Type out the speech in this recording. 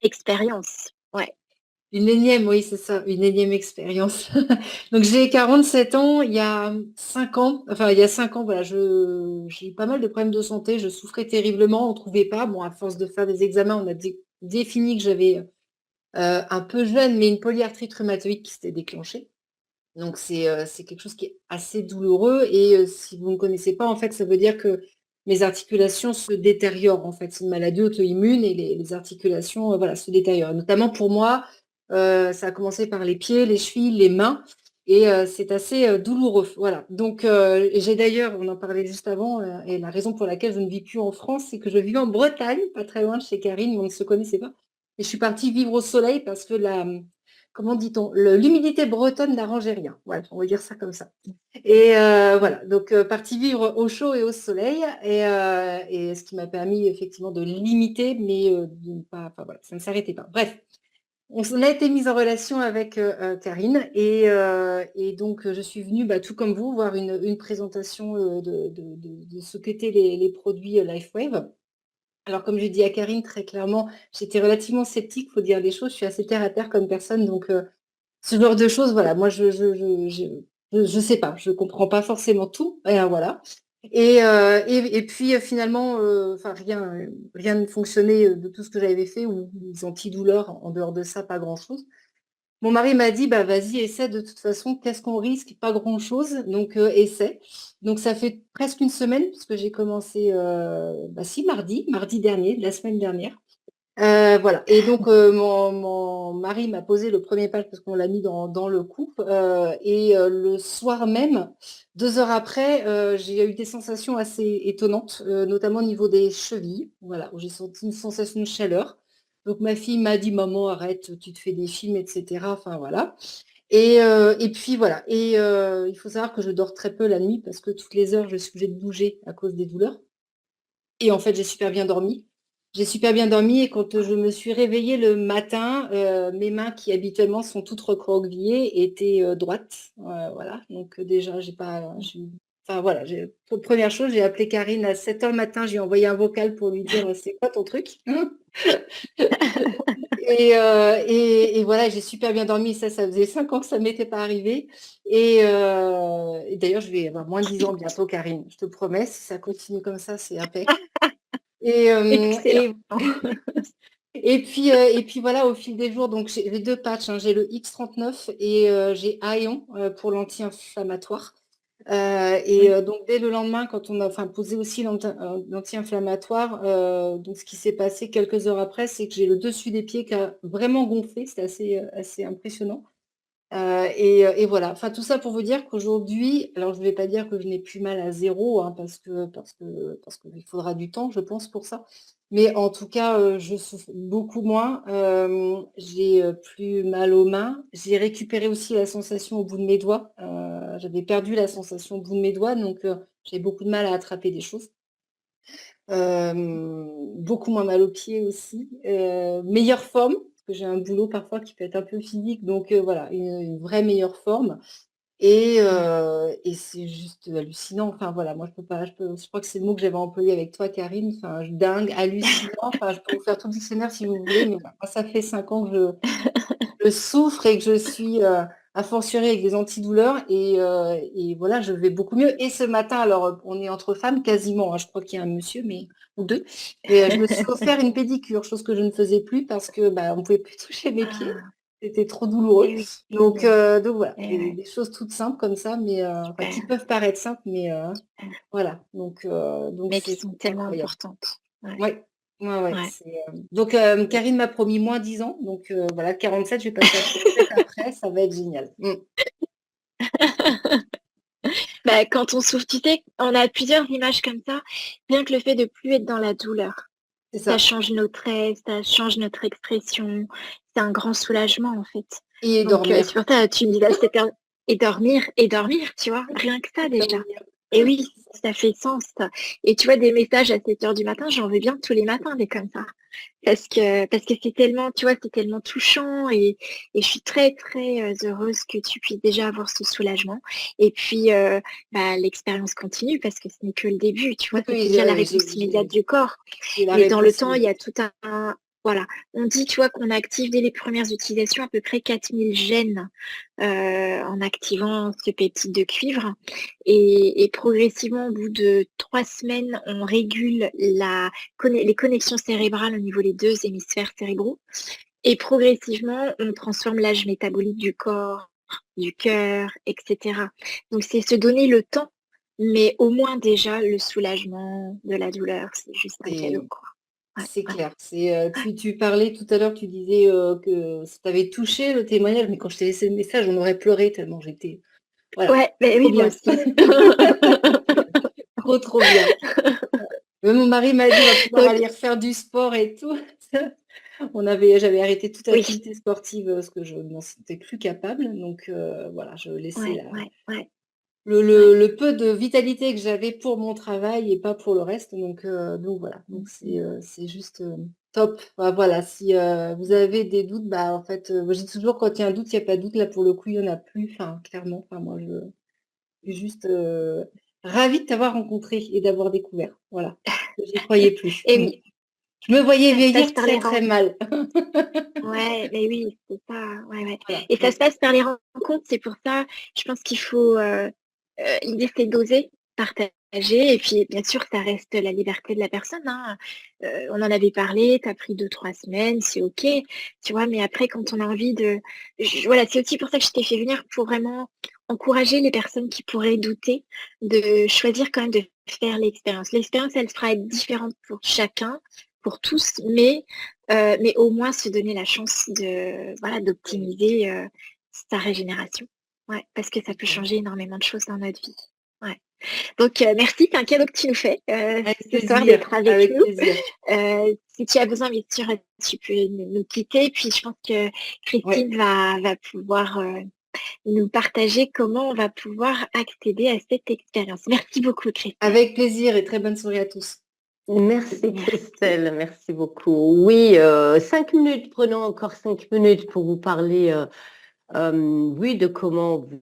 Expérience. Ouais. Une énième, oui, c'est ça, une énième expérience. Donc j'ai 47 ans, il y a 5 ans, enfin il y a 5 ans, voilà, j'ai eu pas mal de problèmes de santé, je souffrais terriblement, on ne trouvait pas. Bon, à force de faire des examens, on a défini que j'avais un peu jeune, mais une polyarthrite rhumatoïde qui s'était déclenchée. Donc c'est quelque chose qui est assez douloureux et si vous ne connaissez pas, en fait, ça veut dire que mes articulations se détériorent. En fait, c'est une maladie auto-immune et les articulations voilà, se détériorent. Notamment pour moi, ça a commencé par les pieds, les chevilles, les mains et c'est assez douloureux. Voilà. Donc j'ai d'ailleurs, on en parlait juste avant, et la raison pour laquelle je ne vis plus en France, c'est que je vis en Bretagne, pas très loin de chez Karine, mais on ne se connaissait pas. Et je suis partie vivre au soleil parce que comment dit-on, l'humidité bretonne n'arrangeait rien. Voilà, on va dire ça comme ça. Et voilà, donc partie vivre au chaud et au soleil, et ce qui m'a permis effectivement de limiter, mais de ne pas, enfin voilà, ça ne s'arrêtait pas. Bref, on a été mise en relation avec Karine, et donc je suis venue, bah, tout comme vous, voir une présentation de ce qu'étaient les produits LifeWave. Alors, comme je dis à Karine très clairement, j'étais relativement sceptique, il faut dire des choses. Je suis assez terre à terre comme personne, donc ce genre de choses, voilà, moi, je sais pas, je comprends pas forcément tout, et voilà. Et puis finalement, enfin rien ne fonctionnait de tout ce que j'avais fait, ou les antidouleurs, en dehors de ça, pas grand-chose. Mon mari m'a dit, bah vas-y, essaie de toute façon, qu'est-ce qu'on risque? Pas grand-chose, donc essaie. Donc ça fait presque une semaine, puisque j'ai commencé, bah si, mardi dernier, de la semaine dernière. Voilà. Et donc, mon mari m'a posé le premier pas parce qu'on l'a mis dans le couple. Et le soir même, 2 heures après, j'ai eu des sensations assez étonnantes, notamment au niveau des chevilles, voilà, où j'ai senti une sensation de chaleur. Donc, ma fille m'a dit, maman, arrête, tu te fais des films, etc. Enfin, voilà. Et puis, voilà. Et il faut savoir que je dors très peu la nuit parce que toutes les heures, je suis obligée de bouger à cause des douleurs. Et en fait, j'ai super bien dormi. J'ai super bien dormi et quand je me suis réveillée le matin, mes mains qui habituellement sont toutes recroquevillées étaient droites. Voilà. Donc déjà, j'ai pas. Enfin voilà, première chose, j'ai appelé Karine à 7 heures le matin, j'ai envoyé un vocal pour lui dire c'est quoi ton truc? Et voilà, j'ai super bien dormi. Ça faisait 5 ans que ça ne m'était pas arrivé. Et d'ailleurs, je vais avoir moins de 10 ans bientôt, Karine. Je te promets, si ça continue comme ça, c'est impec. Et, euh, Excellent. et, et puis voilà, au fil des jours, donc j'ai les deux patchs, hein, j'ai le X39 et j'ai Aion pour l'anti-inflammatoire. Donc dès le lendemain, quand on a enfin, posé aussi l'anti-inflammatoire, donc ce qui s'est passé quelques heures après, c'est que j'ai le dessus des pieds qui a vraiment gonflé, c'était assez impressionnant. Et voilà, enfin tout ça pour vous dire qu'aujourd'hui, alors je ne vais pas dire que je n'ai plus mal à zéro, hein, parce qu'il faudra du temps, je pense, pour ça. Mais en tout cas, je souffre beaucoup moins. J'ai plus mal aux mains. J'ai récupéré aussi la sensation au bout de mes doigts. J'avais perdu la sensation au bout de mes doigts, donc j'ai beaucoup de mal à attraper des choses. Beaucoup moins mal aux pieds aussi. Meilleure forme, parce que j'ai un boulot parfois qui peut être un peu physique, donc voilà, une vraie meilleure forme. Et c'est juste hallucinant. Enfin voilà, moi je peux pas, je crois que c'est le mot que j'avais employé avec toi, Karine. Enfin, dingue, hallucinant. Enfin, je peux vous faire tout le dictionnaire si vous voulez, mais voilà, moi, ça fait 5 ans que je souffre et que je suis à fortiori avec des antidouleurs et voilà, je vais beaucoup mieux. Et ce matin, alors on est entre femmes quasiment, hein, je crois qu'il y a un monsieur, mais ou deux, mais je me suis offert une pédicure, chose que je ne faisais plus parce que bah, on ne pouvait plus toucher mes pieds, Ah, c'était trop et douloureux. oui. Donc voilà, Et des, ouais, des choses toutes simples comme ça, mais enfin, qui super, peuvent paraître simples, mais super. voilà, donc Mais qui c'est sont tellement incroyable. importantes. Ouais, Oui, ouais, ouais. ouais. Donc, Karine m'a promis moins 10 ans. Donc, voilà, 47, je vais passer à 37 après. Ça va être génial. Bah, quand on souffre, tu sais, on a plusieurs images comme ça. Rien que le fait de plus être dans la douleur, C'est ça ça. change nos traits, ça change notre expression. C'est un grand soulagement, en fait. Et Donc, c'est dormir. pour ça, tu me disais, et dormir, tu vois, rien que ça Et déjà. dormir. Et oui, ça fait sens, ça. Et tu vois, des messages à 7 heures du matin, j'en veux bien tous les matins, des comme ça. Parce que c'est tellement, tu vois, c'est tellement touchant et je suis très, très heureuse que tu puisses déjà avoir ce soulagement. Et puis, bah, l'expérience continue parce que ce n'est que le début, tu vois, ça c'est Oui, déjà la réponse immédiate du corps. j'ai la Mais dans le réponse temps, il y a immédiate. tout Voilà, on dit, tu vois, qu'on active dès les premières utilisations à peu près 4000 gènes en activant ce peptide de cuivre. Et progressivement, au bout de 3 semaines, on régule les connexions cérébrales au niveau des deux hémisphères cérébraux. Et progressivement, on transforme l'âge métabolique du corps, du cœur, etc. Donc, c'est se donner le temps, mais au moins déjà le soulagement de la douleur, c'est juste un cadeau, C'est quoi. Ouais, c'est ouais. clair. Tu parlais tout à l'heure, tu disais que ça t'avait touché le témoignage, mais quand je t'ai laissé le message, on aurait pleuré tellement j'étais. Voilà, Ouais, mais trop oui, moi bien. aussi. Trop, trop bien. Même mon mari m'a dit, on va pouvoir Donc, aller refaire du sport et tout. J'avais arrêté toute oui, activité sportive parce que je n'en sentais plus capable. Donc voilà, je laissais ouais, ouais, ouais, ouais. le peu de vitalité que j'avais pour mon travail et pas pour le reste. Donc voilà, donc Mhm. c'est juste top. Bah, voilà, si vous avez des doutes, bah en fait, moi, je dis toujours quand il y a un doute, il n'y a pas de doute. Là, pour le coup, il n'y en a plus. Enfin, clairement, enfin, moi, je suis juste ravie de t'avoir rencontré et d'avoir découvert. Voilà, j'y croyais plus. Et oui, Je me voyais ça se passe vieillir par très les très rencontres. mal. Ouais, mais oui, c'est ça. Ouais, ouais. Voilà, Et ça donc se passe par les rencontres. C'est pour ça, je pense qu'il faut, l'idée, c'est d'oser partager. Et puis, bien sûr, ça reste la liberté de la personne, hein. On en avait parlé, tu as pris 2, 3 semaines, c'est OK. Tu vois, mais après, quand on a envie voilà, c'est aussi pour ça que je t'ai fait venir, pour vraiment encourager les personnes qui pourraient douter, de choisir quand même de faire l'expérience. L'expérience, elle sera être différente pour chacun, pour tous, mais au moins se donner la chance voilà, d'optimiser sa régénération. Ouais, parce que ça peut changer énormément de choses dans notre vie. Ouais. Donc, merci, c'est un cadeau que tu nous fais avec ce soir plaisir, d'être avec avec nous. plaisir. Si tu as besoin, bien sûr, tu peux nous quitter. Puis, je pense que Ouais, Christine va pouvoir nous partager comment on va pouvoir accéder à cette expérience. Merci beaucoup, Christelle. avec plaisir et très bonne soirée à tous. Merci Merci. Christelle, merci beaucoup. Oui, 5 minutes, prenons encore 5 minutes pour vous parler, oui, de comment